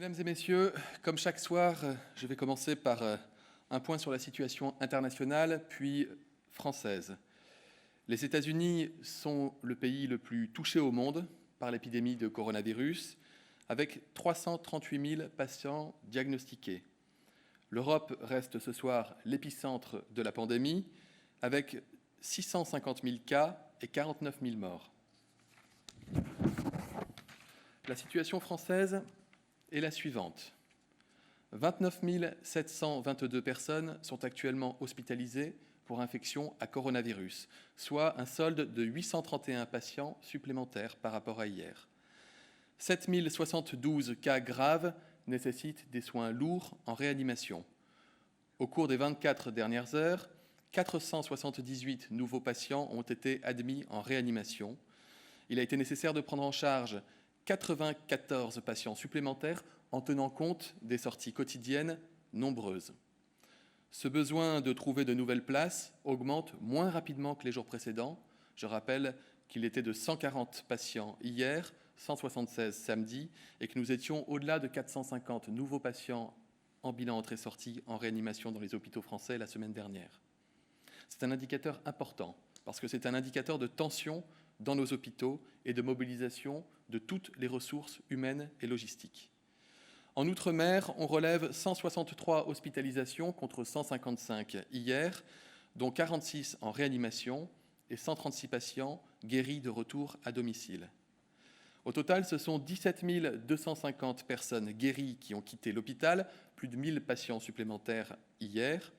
Mesdames et messieurs, comme chaque soir, je vais commencer par un point sur la situation internationale, puis française. Les États-Unis sont le pays le plus touché au monde par l'épidémie de coronavirus, avec 338 000 patients diagnostiqués. L'Europe reste ce soir l'épicentre de la pandémie, avec 650 000 cas et 49 000 morts. La situation française est la suivante. 29 722 personnes sont actuellement hospitalisées pour infection à coronavirus, soit un solde de 831 patients supplémentaires par rapport à hier. 7 072 cas graves nécessitent des soins lourds en réanimation. Au cours des 24 dernières heures, 478 nouveaux patients ont été admis en réanimation. Il a été nécessaire de prendre en charge 94 patients supplémentaires en tenant compte des sorties quotidiennes nombreuses. Ce besoin de trouver de nouvelles places augmente moins rapidement que les jours précédents. Je rappelle qu'il était de 140 patients hier, 176 samedi, et que nous étions au-delà de 450 nouveaux patients en bilan entrée-sortie en réanimation dans les hôpitaux français la semaine dernière. C'est un indicateur important, parce que c'est un indicateur de tension dans nos hôpitaux et de mobilisation de toutes les ressources humaines et logistiques. En Outre-mer, on relève 163 hospitalisations contre 155 hier, dont 46 en réanimation et 136 patients guéris de retour à domicile. Au total, ce sont 17 250 personnes guéries qui ont quitté l'hôpital, plus de 1000 patients supplémentaires hier,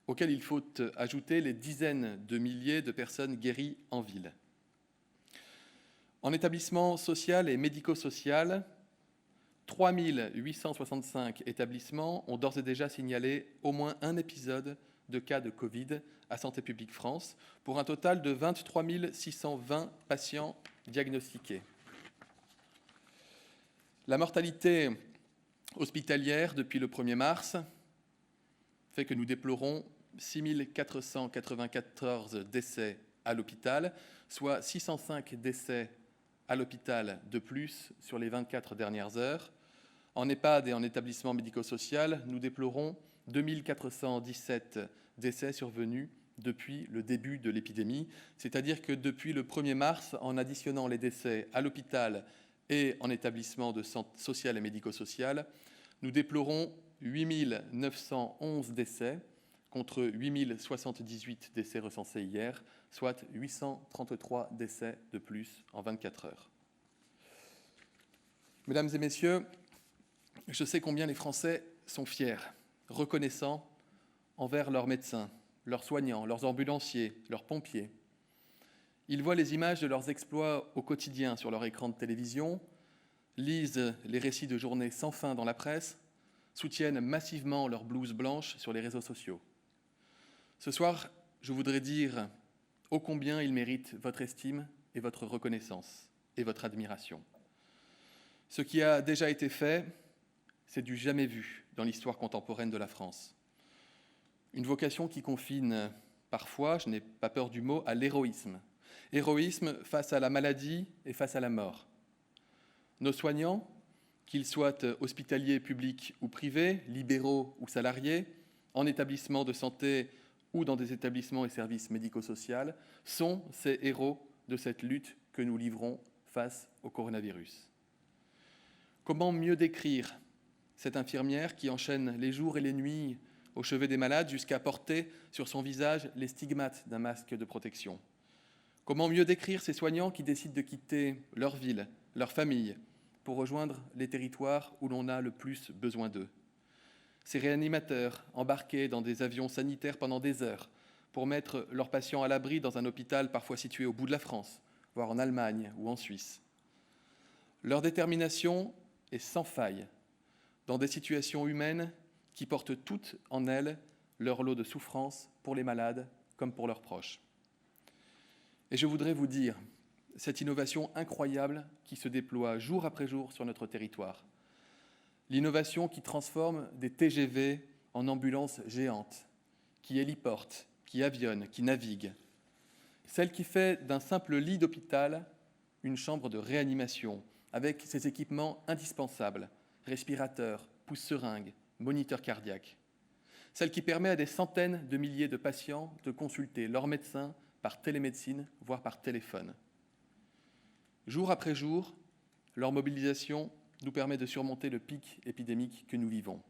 auxquels il faut ajouter les dizaines de milliers de personnes guéries en ville. En établissement social et médico-social, 3 865 établissements ont d'ores et déjà signalé au moins un épisode de cas de Covid à Santé publique France, pour un total de 23 620 patients diagnostiqués. La mortalité hospitalière depuis le 1er mars fait que nous déplorons 6 494 décès à l'hôpital, soit 605 décès à l'hôpital de plus sur les 24 dernières heures. En EHPAD et en établissement médico-social, nous déplorons 2417 décès survenus depuis le début de l'épidémie, c'est-à-dire que depuis le 1er mars, en additionnant les décès à l'hôpital et en établissement de santé sociale et médico-social, nous déplorons 8 911 décès contre 8 078 décès recensés hier, soit 833 décès de plus en 24 heures. Mesdames et messieurs, je sais combien les Français sont fiers, reconnaissants envers leurs médecins, leurs soignants, leurs ambulanciers, leurs pompiers. Ils voient les images de leurs exploits au quotidien sur leur écran de télévision, lisent les récits de journées sans fin dans la presse, soutiennent massivement leur blouse blanche sur les réseaux sociaux. Ce soir, je voudrais dire ô combien ils méritent votre estime et votre reconnaissance et votre admiration. Ce qui a déjà été fait, c'est du jamais vu dans l'histoire contemporaine de la France. Une vocation qui confine parfois, je n'ai pas peur du mot, à l'héroïsme. Héroïsme face à la maladie et face à la mort. Nos soignants, qu'ils soient hospitaliers, publics ou privés, libéraux ou salariés, en établissement de santé ou dans des établissements et services médico-sociaux, sont ces héros de cette lutte que nous livrons face au coronavirus. Comment mieux décrire cette infirmière qui enchaîne les jours et les nuits au chevet des malades jusqu'à porter sur son visage les stigmates d'un masque de protection? Comment mieux décrire ces soignants qui décident de quitter leur ville, leur famille, pour rejoindre les territoires où l'on a le plus besoin d'eux? Ces réanimateurs embarqués dans des avions sanitaires pendant des heures pour mettre leurs patients à l'abri dans un hôpital parfois situé au bout de la France, voire en Allemagne ou en Suisse. Leur détermination est sans faille dans des situations humaines qui portent toutes en elles leur lot de souffrance pour les malades comme pour leurs proches. Et je voudrais vous dire cette innovation incroyable qui se déploie jour après jour sur notre territoire. L'innovation qui transforme des TGV en ambulances géantes, qui héliportent, qui avionnent, qui naviguent. Celle qui fait d'un simple lit d'hôpital une chambre de réanimation, avec ses équipements indispensables, respirateurs, pousse-seringues, moniteurs cardiaques. Celle qui permet à des centaines de milliers de patients de consulter leur médecin par télémédecine, voire par téléphone. Jour après jour, leur mobilisation nous permet de surmonter le pic épidémique que nous vivons.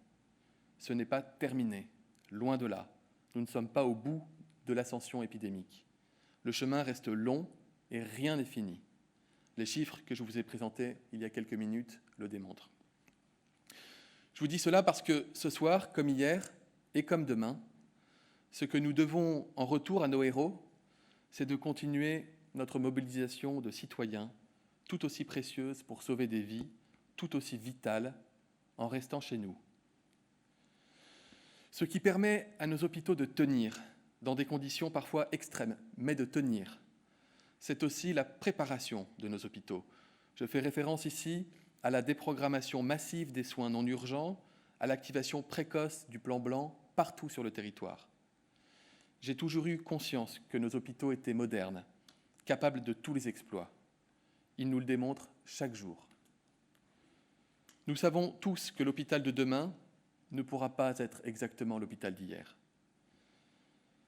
Ce n'est pas terminé, loin de là. Nous ne sommes pas au bout de l'ascension épidémique. Le chemin reste long et rien n'est fini. Les chiffres que je vous ai présentés il y a quelques minutes le démontrent. Je vous dis cela parce que ce soir, comme hier et comme demain, ce que nous devons en retour à nos héros, c'est de continuer notre mobilisation de citoyens, tout aussi précieuse pour sauver des vies, tout aussi vitale, en restant chez nous. Ce qui permet à nos hôpitaux de tenir, dans des conditions parfois extrêmes, mais de tenir, c'est aussi la préparation de nos hôpitaux. Je fais référence ici à la déprogrammation massive des soins non urgents, à l'activation précoce du plan blanc partout sur le territoire. J'ai toujours eu conscience que nos hôpitaux étaient modernes, capables de tous les exploits. Ils nous le démontrent chaque jour. Nous savons tous que l'hôpital de demain ne pourra pas être exactement l'hôpital d'hier.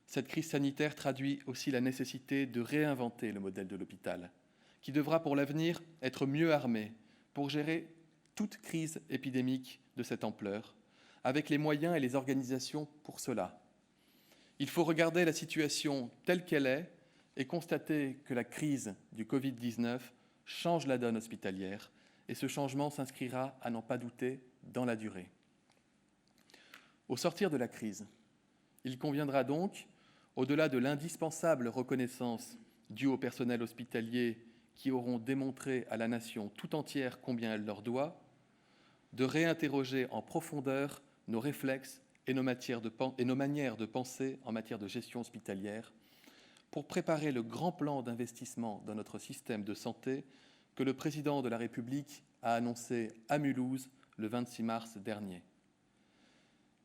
Cette crise sanitaire traduit aussi la nécessité de réinventer le modèle de l'hôpital, qui devra pour l'avenir être mieux armé pour gérer toute crise épidémique de cette ampleur, avec les moyens et les organisations pour cela. Il faut regarder la situation telle qu'elle est et constater que la crise du Covid-19 change la donne hospitalière, et ce changement s'inscrira, à n'en pas douter, dans la durée. Au sortir de la crise, il conviendra donc, au-delà de l'indispensable reconnaissance due au personnel hospitalier qui auront démontré à la nation tout entière combien elle leur doit, de réinterroger en profondeur nos réflexes et nos manières de penser en matière de gestion hospitalière pour préparer le grand plan d'investissement dans notre système de santé que le président de la République a annoncé à Mulhouse le 26 mars dernier.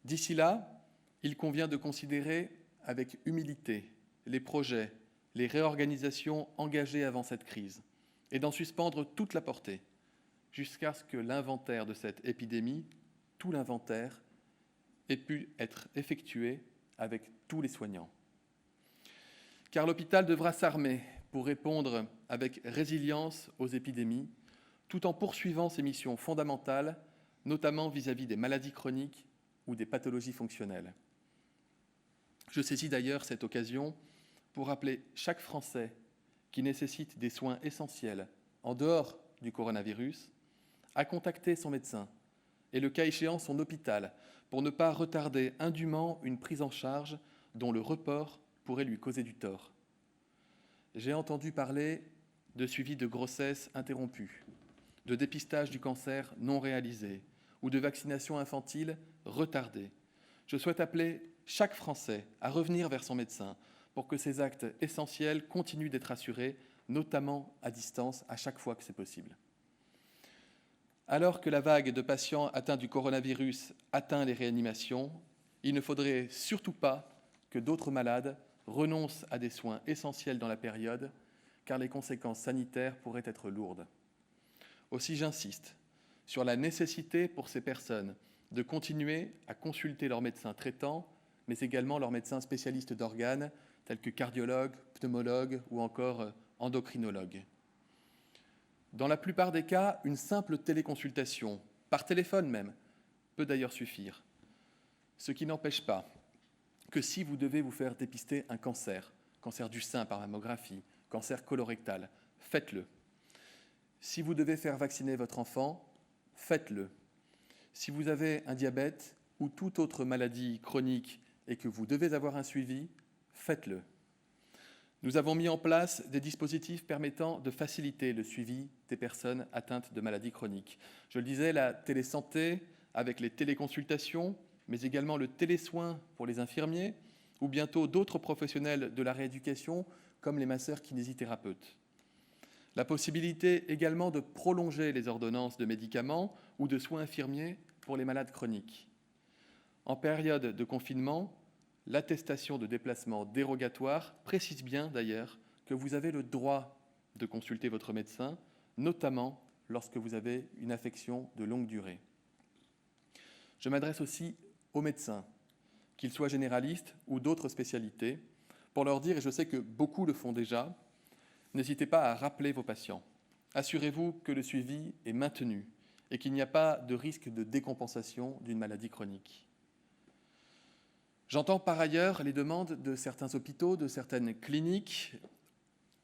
D'ici là, il convient de considérer avec humilité les projets, les réorganisations engagées avant cette crise et d'en suspendre toute la portée jusqu'à ce que l'inventaire de cette épidémie, tout l'inventaire, ait pu être effectué avec tous les soignants. Car l'hôpital devra s'armer pour répondre avec résilience aux épidémies, tout en poursuivant ses missions fondamentales, notamment vis-à-vis des maladies chroniques ou des pathologies fonctionnelles. Je saisis d'ailleurs cette occasion pour rappeler chaque Français qui nécessite des soins essentiels en dehors du coronavirus à contacter son médecin et, le cas échéant, son hôpital pour ne pas retarder indûment une prise en charge dont le report pourrait lui causer du tort. J'ai entendu parler de suivi de grossesse interrompue, de dépistage du cancer non réalisé ou de vaccination infantile retardée. Je souhaite appeler chaque Français à revenir vers son médecin pour que ces actes essentiels continuent d'être assurés, notamment à distance, à chaque fois que c'est possible. Alors que la vague de patients atteints du coronavirus atteint les réanimations, il ne faudrait surtout pas que d'autres malades renoncent à des soins essentiels dans la période, car les conséquences sanitaires pourraient être lourdes. Aussi, j'insiste sur la nécessité pour ces personnes de continuer à consulter leur médecin traitant, mais également leurs médecins spécialistes d'organes, tels que cardiologues, pneumologues ou encore endocrinologues. Dans la plupart des cas, une simple téléconsultation, par téléphone même, peut d'ailleurs suffire. Ce qui n'empêche pas que si vous devez vous faire dépister un cancer, cancer du sein par mammographie, cancer colorectal, faites-le. Si vous devez faire vacciner votre enfant, faites-le. Si vous avez un diabète ou toute autre maladie chronique et que vous devez avoir un suivi, faites-le. Nous avons mis en place des dispositifs permettant de faciliter le suivi des personnes atteintes de maladies chroniques. Je le disais, la télésanté avec les téléconsultations, mais également le télésoin pour les infirmiers ou bientôt d'autres professionnels de la rééducation comme les masseurs-kinésithérapeutes. La possibilité également de prolonger les ordonnances de médicaments ou de soins infirmiers pour les malades chroniques. En période de confinement, l'attestation de déplacement dérogatoire précise bien d'ailleurs que vous avez le droit de consulter votre médecin, notamment lorsque vous avez une affection de longue durée. Je m'adresse aussi aux médecins, qu'ils soient généralistes ou d'autres spécialités, pour leur dire, et je sais que beaucoup le font déjà, n'hésitez pas à rappeler vos patients. Assurez-vous que le suivi est maintenu et qu'il n'y a pas de risque de décompensation d'une maladie chronique. J'entends par ailleurs les demandes de certains hôpitaux, de certaines cliniques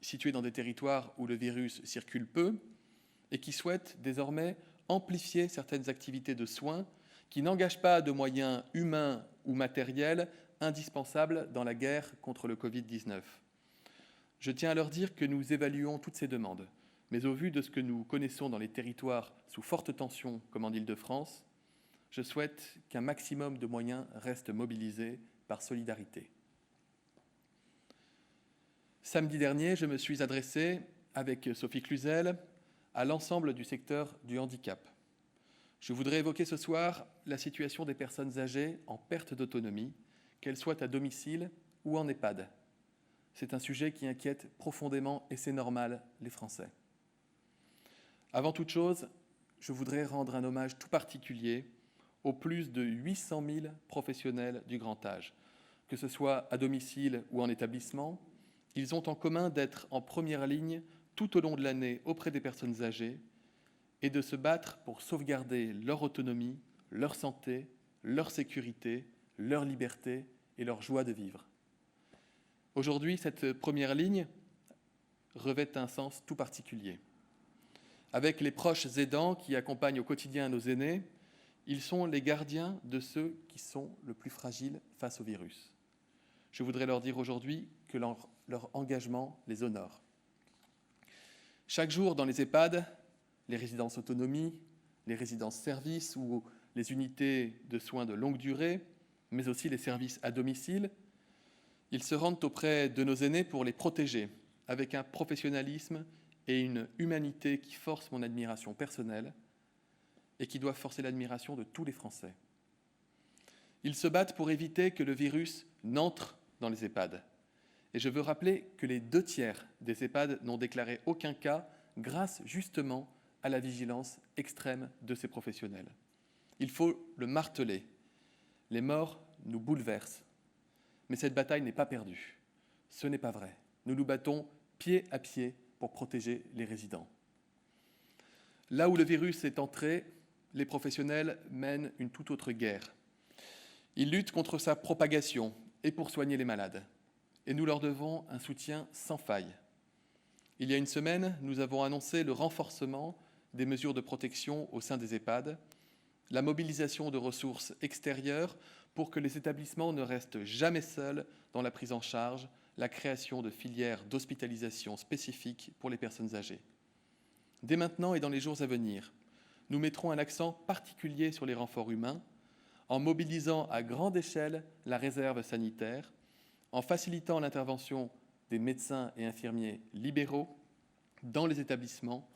situées dans des territoires où le virus circule peu et qui souhaitent désormais amplifier certaines activités de soins qui n'engagent pas de moyens humains ou matériels indispensables dans la guerre contre le Covid-19. Je tiens à leur dire que nous évaluons toutes ces demandes, mais au vu de ce que nous connaissons dans les territoires sous forte tension, comme en Île-de-France, je souhaite qu'un maximum de moyens restent mobilisés par solidarité. Samedi dernier, je me suis adressé, avec Sophie Cluzel, à l'ensemble du secteur du handicap. Je voudrais évoquer ce soir la situation des personnes âgées en perte d'autonomie, qu'elles soient à domicile ou en EHPAD. C'est un sujet qui inquiète profondément, et c'est normal, les Français. Avant toute chose, je voudrais rendre un hommage tout particulier aux plus de 800 000 professionnels du grand âge. Que ce soit à domicile ou en établissement, ils ont en commun d'être en première ligne tout au long de l'année auprès des personnes âgées et de se battre pour sauvegarder leur autonomie, leur santé, leur sécurité, leur liberté et leur joie de vivre. Aujourd'hui, cette première ligne revêt un sens tout particulier. Avec les proches aidants qui accompagnent au quotidien nos aînés, ils sont les gardiens de ceux qui sont le plus fragiles face au virus. Je voudrais leur dire aujourd'hui que leur engagement les honore. Chaque jour dans les EHPAD, les résidences autonomie, les résidences services ou les unités de soins de longue durée, mais aussi les services à domicile, ils se rendent auprès de nos aînés pour les protéger avec un professionnalisme et une humanité qui forcent mon admiration personnelle et qui doivent forcer l'admiration de tous les Français. Ils se battent pour éviter que le virus n'entre dans les EHPAD. Et je veux rappeler que les 2/3 des EHPAD n'ont déclaré aucun cas grâce justement à la vigilance extrême de ces professionnels. Il faut le marteler. Les morts nous bouleversent. Mais cette bataille n'est pas perdue. Ce n'est pas vrai. Nous nous battons pied à pied pour protéger les résidents. Là où le virus est entré, les professionnels mènent une toute autre guerre. Ils luttent contre sa propagation et pour soigner les malades. Et nous leur devons un soutien sans faille. Il y a une semaine, nous avons annoncé le renforcement des mesures de protection au sein des EHPAD, la mobilisation de ressources extérieures pour que les établissements ne restent jamais seuls dans la prise en charge, la création de filières d'hospitalisation spécifiques pour les personnes âgées. Dès maintenant et dans les jours à venir, nous mettrons un accent particulier sur les renforts humains, en mobilisant à grande échelle la réserve sanitaire, en facilitant l'intervention des médecins et infirmiers libéraux dans les établissements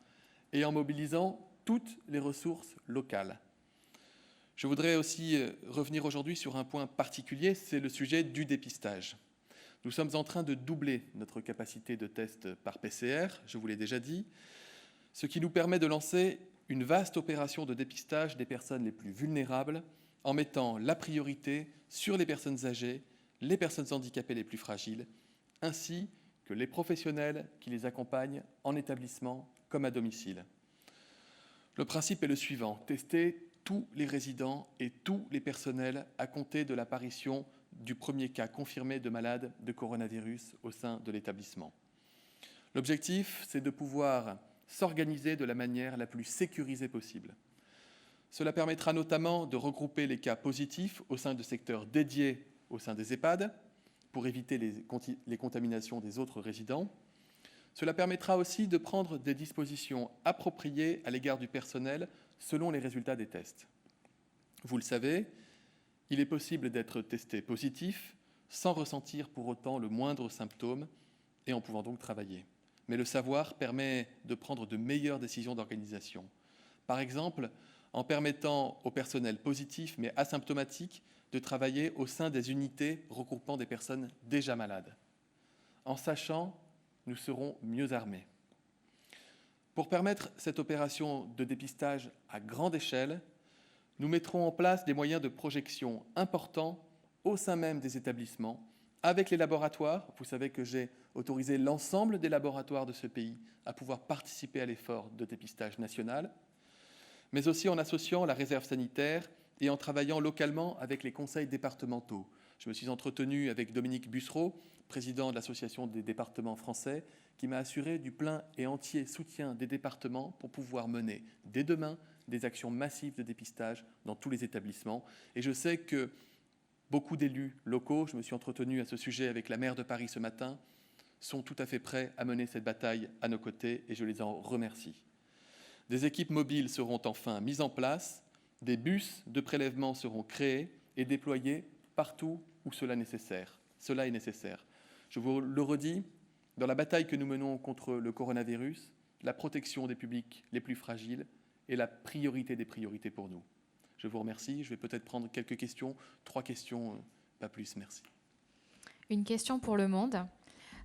et en mobilisant toutes les ressources locales. Je voudrais aussi revenir aujourd'hui sur un point particulier, c'est le sujet du dépistage. Nous sommes en train de doubler notre capacité de test par PCR, je vous l'ai déjà dit, ce qui nous permet de lancer une vaste opération de dépistage des personnes les plus vulnérables en mettant la priorité sur les personnes âgées, les personnes handicapées les plus fragiles, ainsi que les professionnels qui les accompagnent en établissement comme à domicile. Le principe est le suivant, tester tous les résidents et tous les personnels à compter de l'apparition du premier cas confirmé de malade de coronavirus au sein de l'établissement. L'objectif, c'est de pouvoir s'organiser de la manière la plus sécurisée possible. Cela permettra notamment de regrouper les cas positifs au sein de secteurs dédiés au sein des EHPAD pour éviter les contaminations des autres résidents. Cela permettra aussi de prendre des dispositions appropriées à l'égard du personnel selon les résultats des tests. Vous le savez, il est possible d'être testé positif sans ressentir pour autant le moindre symptôme et en pouvant donc travailler. Mais le savoir permet de prendre de meilleures décisions d'organisation. Par exemple, en permettant au personnel positif mais asymptomatique de travailler au sein des unités regroupant des personnes déjà malades. En sachant, nous serons mieux armés. Pour permettre cette opération de dépistage à grande échelle, Nous mettrons en place des moyens de projection importants au sein même des établissements, avec les laboratoires. Vous savez que j'ai autorisé l'ensemble des laboratoires de ce pays à pouvoir participer à l'effort de dépistage national, mais aussi en associant la réserve sanitaire et en travaillant localement avec les conseils départementaux. Je me suis entretenu avec Dominique Bussereau, président de l'Association des départements français, qui m'a assuré du plein et entier soutien des départements pour pouvoir mener dès demain des actions massives de dépistage dans tous les établissements. Et je sais que beaucoup d'élus locaux, je me suis entretenu à ce sujet avec la maire de Paris ce matin, sont tout à fait prêts à mener cette bataille à nos côtés et je les en remercie. Des équipes mobiles seront enfin mises en place, des bus de prélèvement seront créés et déployés partout où cela est nécessaire. Je vous le redis, dans la bataille que nous menons contre le coronavirus, la protection des publics les plus fragiles est la priorité des priorités pour nous. Je vous remercie. Je vais peut-être prendre quelques questions, 3 questions, pas plus. Merci. Une question pour Le Monde.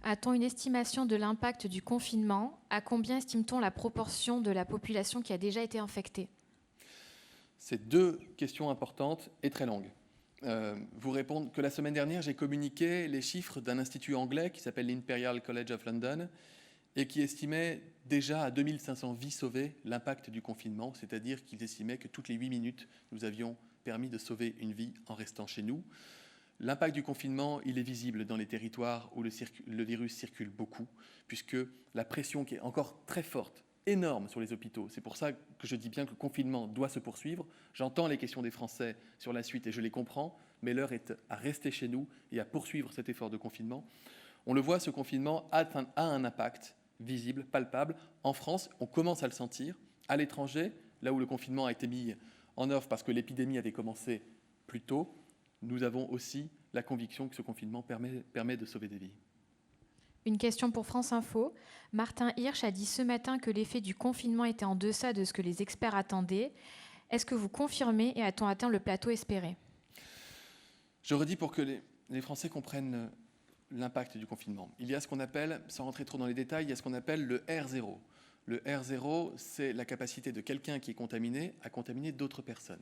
A-t-on une estimation de l'impact du confinement? À combien estime-t-on la proportion de la population qui a déjà été infectée? C'est 2 questions importantes et très longues. Vous répondre que la semaine dernière, j'ai communiqué les chiffres d'un institut anglais qui s'appelle l'Imperial College of London et qui estimait déjà à 2500 vies sauvées l'impact du confinement, c'est-à-dire qu'ils estimaient que toutes les 8 minutes, nous avions permis de sauver une vie en restant chez nous. L'impact du confinement, il est visible dans les territoires où le virus circule beaucoup, puisque la pression qui est encore très forte, énorme sur les hôpitaux. C'est pour ça que je dis bien que le confinement doit se poursuivre. J'entends les questions des Français sur la suite et je les comprends, mais l'heure est à rester chez nous et à poursuivre cet effort de confinement. On le voit, ce confinement a un impact visible, palpable. En France, on commence à le sentir. À l'étranger, là où le confinement a été mis en œuvre parce que l'épidémie avait commencé plus tôt, nous avons aussi la conviction que ce confinement permet de sauver des vies. Une question pour France Info. Martin Hirsch a dit ce matin que l'effet du confinement était en deçà de ce que les experts attendaient. Est-ce que vous confirmez et a-t-on atteint le plateau espéré? Je redis pour que les Français comprennent l'impact du confinement. Il y a ce qu'on appelle, sans rentrer trop dans les détails, il y a ce qu'on appelle le R0. Le R0, c'est la capacité de quelqu'un qui est contaminé à contaminer d'autres personnes.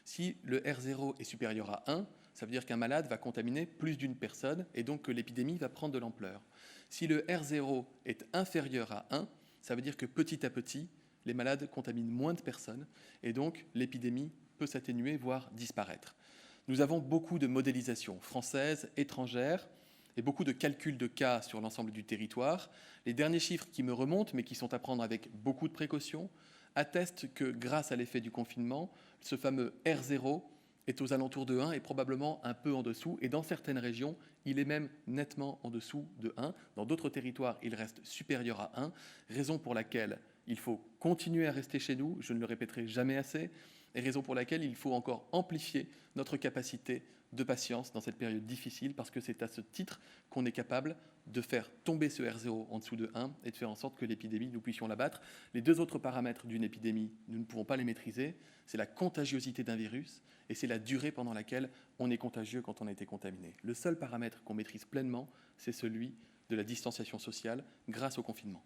Si le R0 est supérieur à 1, ça veut dire qu'un malade va contaminer plus d'une personne et donc que l'épidémie va prendre de l'ampleur. Si le R0 est inférieur à 1, ça veut dire que petit à petit, les malades contaminent moins de personnes et donc l'épidémie peut s'atténuer, voire disparaître. Nous avons beaucoup de modélisations françaises, étrangères et beaucoup de calculs de cas sur l'ensemble du territoire. Les derniers chiffres qui me remontent, mais qui sont à prendre avec beaucoup de précautions, attestent que grâce à l'effet du confinement, ce fameux R0 est aux alentours de 1 et probablement un peu en dessous. Et dans certaines régions, il est même nettement en dessous de 1. Dans d'autres territoires, il reste supérieur à 1, raison pour laquelle il faut continuer à rester chez nous, je ne le répéterai jamais assez, et raison pour laquelle il faut encore amplifier notre capacité de patience dans cette période difficile, parce que c'est à ce titre qu'on est capable de faire tomber ce R0 en dessous de 1 et de faire en sorte que l'épidémie, nous puissions l'abattre. Les 2 autres paramètres d'une épidémie, nous ne pouvons pas les maîtriser. C'est la contagiosité d'un virus et c'est la durée pendant laquelle on est contagieux quand on a été contaminé. Le seul paramètre qu'on maîtrise pleinement, c'est celui de la distanciation sociale grâce au confinement.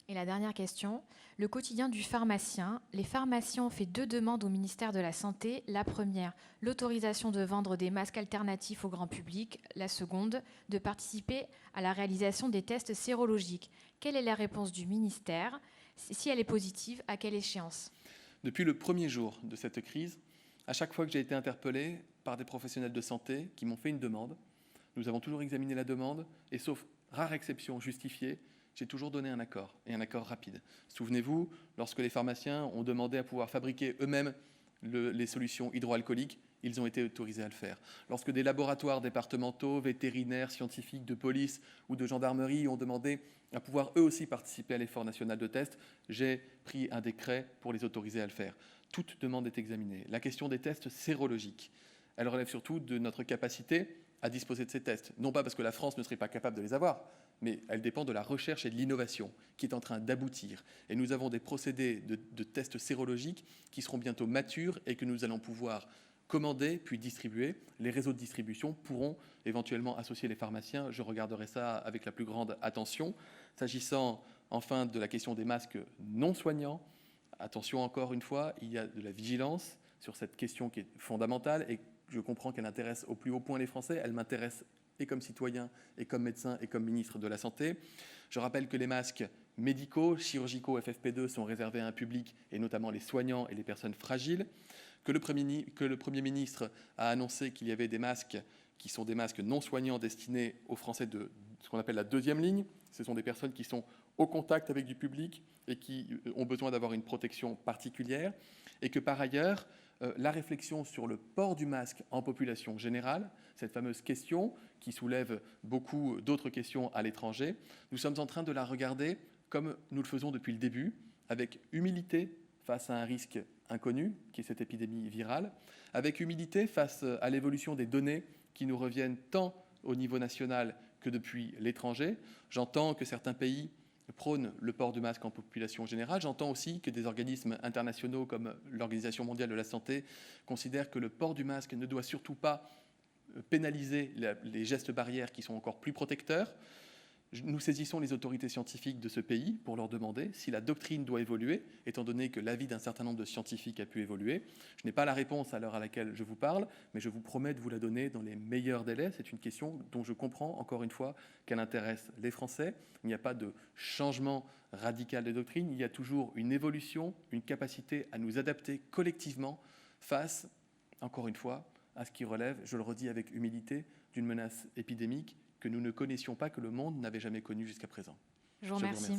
Et la dernière question, le quotidien du pharmacien. Les pharmaciens ont fait 2 demandes au ministère de la Santé. La première, l'autorisation de vendre des masques alternatifs au grand public. La seconde, de participer à la réalisation des tests sérologiques. Quelle est la réponse du ministère? Si elle est positive, à quelle échéance? Depuis le premier jour de cette crise, à chaque fois que j'ai été interpellé par des professionnels de santé qui m'ont fait une demande, nous avons toujours examiné la demande et sauf rare exception justifiée, j'ai toujours donné un accord, et un accord rapide. Souvenez-vous, lorsque les pharmaciens ont demandé à pouvoir fabriquer eux-mêmes les solutions hydroalcooliques, ils ont été autorisés à le faire. Lorsque des laboratoires départementaux, vétérinaires, scientifiques, de police ou de gendarmerie ont demandé à pouvoir eux aussi participer à l'effort national de test, j'ai pris un décret pour les autoriser à le faire. Toute demande est examinée. La question des tests sérologiques, elle relève surtout de notre capacité à disposer de ces tests. Non pas parce que la France ne serait pas capable de les avoir, mais elle dépend de la recherche et de l'innovation qui est en train d'aboutir. Et nous avons des procédés de tests sérologiques qui seront bientôt matures et que nous allons pouvoir commander puis distribuer. Les réseaux de distribution pourront éventuellement associer les pharmaciens. Je regarderai ça avec la plus grande attention. S'agissant enfin de la question des masques non soignants, attention encore une fois, il y a de la vigilance sur cette question qui est fondamentale et je comprends qu'elle intéresse au plus haut point les Français. Elle m'intéresse et comme citoyen, et comme médecin, et comme ministre de la Santé. Je rappelle que les masques médicaux, chirurgicaux, FFP2 sont réservés à un public, et notamment les soignants et les personnes fragiles, que le Premier ministre a annoncé qu'il y avait des masques qui sont des masques non soignants destinés aux Français de ce qu'on appelle la deuxième ligne. Ce sont des personnes qui sont au contact avec du public et qui ont besoin d'avoir une protection particulière, et que par ailleurs, la réflexion sur le port du masque en population générale, cette fameuse question qui soulève beaucoup d'autres questions à l'étranger, nous sommes en train de la regarder comme nous le faisons depuis le début, avec humilité face à un risque inconnu, qui est cette épidémie virale, avec humilité face à l'évolution des données qui nous reviennent tant au niveau national que depuis l'étranger. J'entends que certains pays prônent le port du masque en population générale. J'entends aussi que des organismes internationaux comme l'Organisation mondiale de la santé considèrent que le port du masque ne doit surtout pas pénaliser les gestes barrières qui sont encore plus protecteurs. Nous saisissons les autorités scientifiques de ce pays pour leur demander si la doctrine doit évoluer, étant donné que l'avis d'un certain nombre de scientifiques a pu évoluer. Je n'ai pas la réponse à l'heure à laquelle je vous parle, mais je vous promets de vous la donner dans les meilleurs délais. C'est une question dont je comprends, encore une fois, qu'elle intéresse les Français. Il n'y a pas de changement radical de doctrine, il y a toujours une évolution, une capacité à nous adapter collectivement face, encore une fois, à ce qui relève, je le redis avec humilité, d'une menace épidémique que nous ne connaissions pas, que le monde n'avait jamais connue jusqu'à présent. Je vous remercie.